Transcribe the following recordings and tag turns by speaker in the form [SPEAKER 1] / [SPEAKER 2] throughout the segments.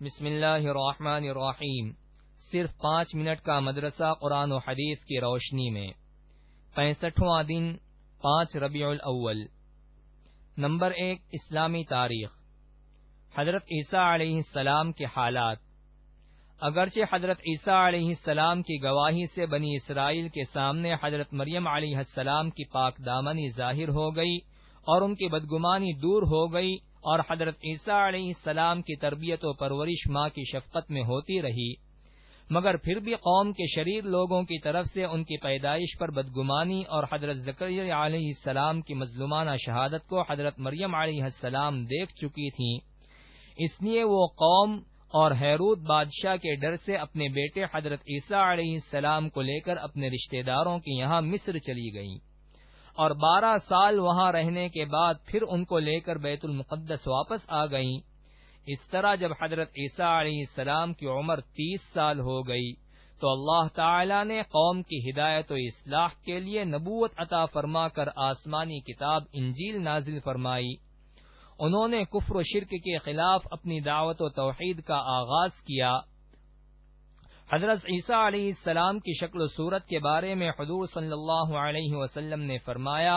[SPEAKER 1] بسم اللہ الرحمن الرحیم۔ صرف 5 منٹ کا مدرسہ قرآن و حدیث کی روشنی میں 65واں دن 5 ربیع الاول۔ نمبر 1، اسلامی تاریخ۔ حضرت عیسیٰ علیہ السلام کے حالات۔ اگرچہ حضرت عیسیٰ علیہ السلام کی گواہی سے بنی اسرائیل کے سامنے حضرت مریم علیہ السلام کی پاک دامنی ظاہر ہو گئی اور ان کی بدگمانی دور ہو گئی، اور حضرت عیسیٰ علیہ السلام کی تربیت و پرورش ماں کی شفقت میں ہوتی رہی، مگر پھر بھی قوم کے شریر لوگوں کی طرف سے ان کی پیدائش پر بدگمانی اور حضرت زکریا علیہ السلام کی مظلومانہ شہادت کو حضرت مریم علیہ السلام دیکھ چکی تھیں، اس لیے وہ قوم اور ہیرود بادشاہ کے ڈر سے اپنے بیٹے حضرت عیسیٰ علیہ السلام کو لے کر اپنے رشتہ داروں کے یہاں مصر چلی گئیں، اور 12 سال وہاں رہنے کے بعد پھر ان کو لے کر بیت المقدس واپس آ گئیں۔ اس طرح جب حضرت عیسیٰ علیہ السلام کی عمر 30 سال ہو گئی تو اللہ تعالی نے قوم کی ہدایت و اصلاح کے لیے نبوت عطا فرما کر آسمانی کتاب انجیل نازل فرمائی۔ انہوں نے کفر و شرک کے خلاف اپنی دعوت و توحید کا آغاز کیا۔ حضرت عیسیٰ علیہ السلام کی شکل و صورت کے بارے میں حضور صلی اللہ علیہ وسلم نے فرمایا،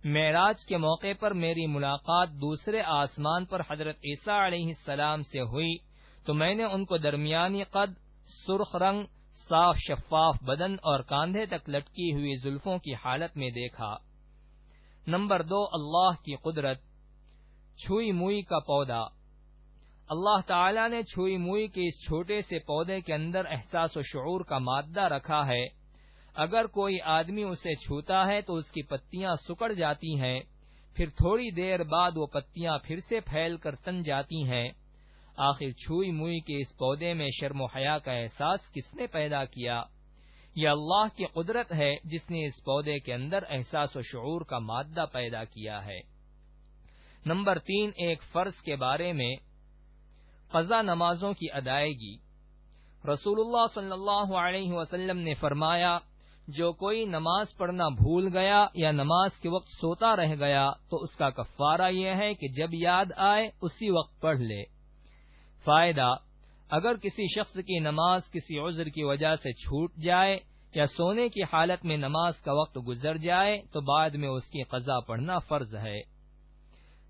[SPEAKER 1] معراج کے موقع پر میری ملاقات دوسرے آسمان پر حضرت عیسیٰ علیہ السلام سے ہوئی تو میں نے ان کو درمیانی قد، سرخ رنگ، صاف شفاف بدن اور کاندھے تک لٹکی ہوئی زلفوں کی حالت میں دیکھا۔ نمبر 2، اللہ کی قدرت۔ چھوئی موئی کا پودا۔ اللہ تعالی نے چھوئی موئی کے اس چھوٹے سے پودے کے اندر احساس و شعور کا مادہ رکھا ہے۔ اگر کوئی آدمی اسے چھوتا ہے تو اس کی پتیاں سکڑ جاتی ہیں، پھر تھوڑی دیر بعد وہ پتیاں پھر سے پھیل کر تن جاتی ہیں۔ آخر چھوئی موئی کے اس پودے میں شرم و حیا کا احساس کس نے پیدا کیا؟ یہ اللہ کی قدرت ہے جس نے اس پودے کے اندر احساس و شعور کا مادہ پیدا کیا ہے۔ نمبر 3، ایک فرض کے بارے میں، قضا نمازوں کی ادائیگی۔ رسول اللہ صلی اللہ علیہ وسلم نے فرمایا، جو کوئی نماز پڑھنا بھول گیا یا نماز کے وقت سوتا رہ گیا تو اس کا کفارہ یہ ہے کہ جب یاد آئے اسی وقت پڑھ لے۔ فائدہ: اگر کسی شخص کی نماز کسی عذر کی وجہ سے چھوٹ جائے یا سونے کی حالت میں نماز کا وقت گزر جائے تو بعد میں اس کی قضا پڑھنا فرض ہے۔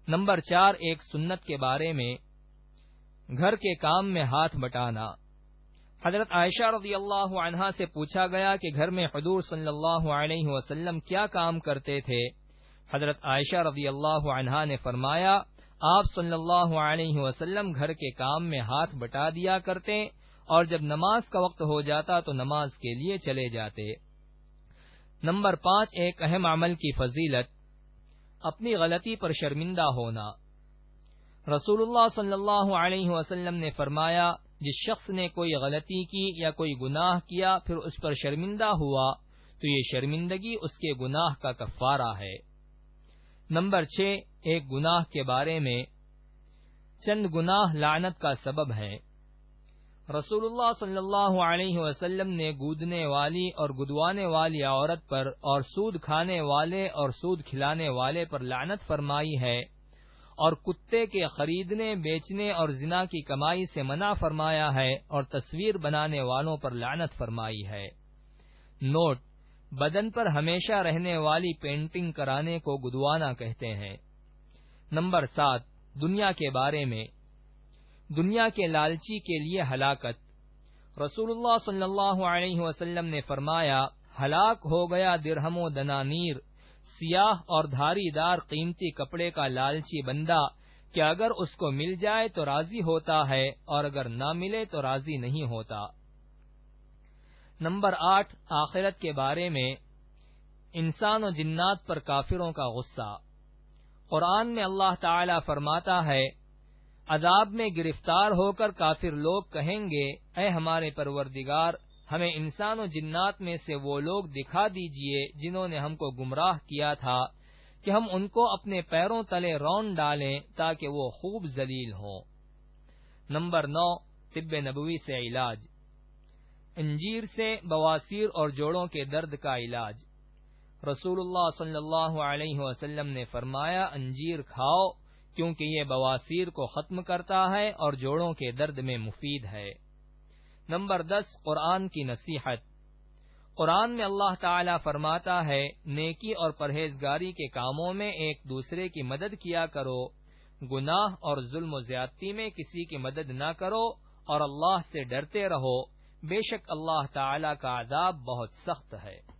[SPEAKER 1] نمبر 4، ایک سنت کے بارے میں، گھر کے کام میں ہاتھ بٹانا۔ حضرت عائشہ رضی اللہ عنہا سے پوچھا گیا کہ گھر میں حضور صلی اللہ علیہ وسلم کیا کام کرتے تھے؟ حضرت عائشہ رضی اللہ عنہا نے فرمایا، آپ صلی اللہ علیہ وسلم گھر کے کام میں ہاتھ بٹا دیا کرتے اور جب نماز کا وقت ہو جاتا تو نماز کے لیے چلے جاتے۔ نمبر 5، ایک اہم عمل کی فضیلت، اپنی غلطی پر شرمندہ ہونا۔ رسول اللہ صلی اللہ علیہ وسلم نے فرمایا، جس شخص نے کوئی غلطی کی یا کوئی گناہ کیا پھر اس پر شرمندہ ہوا تو یہ شرمندگی اس کے گناہ کا کفارہ ہے۔ نمبر 6، ایک گناہ کے بارے میں، چند گناہ لعنت کا سبب ہے۔ رسول اللہ صلی اللہ علیہ وسلم نے گودنے والی اور گدوانے والی عورت پر اور سود کھانے والے اور سود کھلانے والے پر لعنت فرمائی ہے، اور کتے کے خریدنے، بیچنے اور زنا کی کمائی سے منع فرمایا ہے، اور تصویر بنانے والوں پر لعنت فرمائی ہے۔ نوٹ: بدن پر ہمیشہ رہنے والی پینٹنگ کرانے کو گدوانا کہتے ہیں۔ نمبر 7، دنیا کے بارے میں، دنیا کے لالچی کے لیے ہلاکت۔ رسول اللہ صلی اللہ علیہ وسلم نے فرمایا، ہلاک ہو گیا درہم و دنانیر، سیاہ اور دھاری دار قیمتی کپڑے کا لالچی بندہ کہ اگر اس کو مل جائے تو راضی ہوتا ہے اور اگر نہ ملے تو راضی نہیں ہوتا۔ نمبر 8، آخرت کے بارے میں، انسان و جنات پر کافروں کا غصہ۔ قرآن میں اللہ تعالی فرماتا ہے، عذاب میں گرفتار ہو کر کافر لوگ کہیں گے، اے ہمارے پروردگار، ہمیں انسان و جنات میں سے وہ لوگ دکھا دیجئے جنہوں نے ہم کو گمراہ کیا تھا کہ ہم ان کو اپنے پیروں تلے رون ڈالیں تاکہ وہ خوب ذلیل ہوں۔ نمبر 9، طب نبوی سے علاج۔ انجیر سے بواسیر اور جوڑوں کے درد کا علاج۔ رسول اللہ صلی اللہ علیہ وسلم نے فرمایا، انجیر کھاؤ کیونکہ یہ بواسیر کو ختم کرتا ہے اور جوڑوں کے درد میں مفید ہے۔ نمبر 10، قرآن کی نصیحت۔ قرآن میں اللہ تعالی فرماتا ہے، نیکی اور پرہیزگاری کے کاموں میں ایک دوسرے کی مدد کیا کرو، گناہ اور ظلم و زیادتی میں کسی کی مدد نہ کرو، اور اللہ سے ڈرتے رہو، بے شک اللہ تعالی کا عذاب بہت سخت ہے۔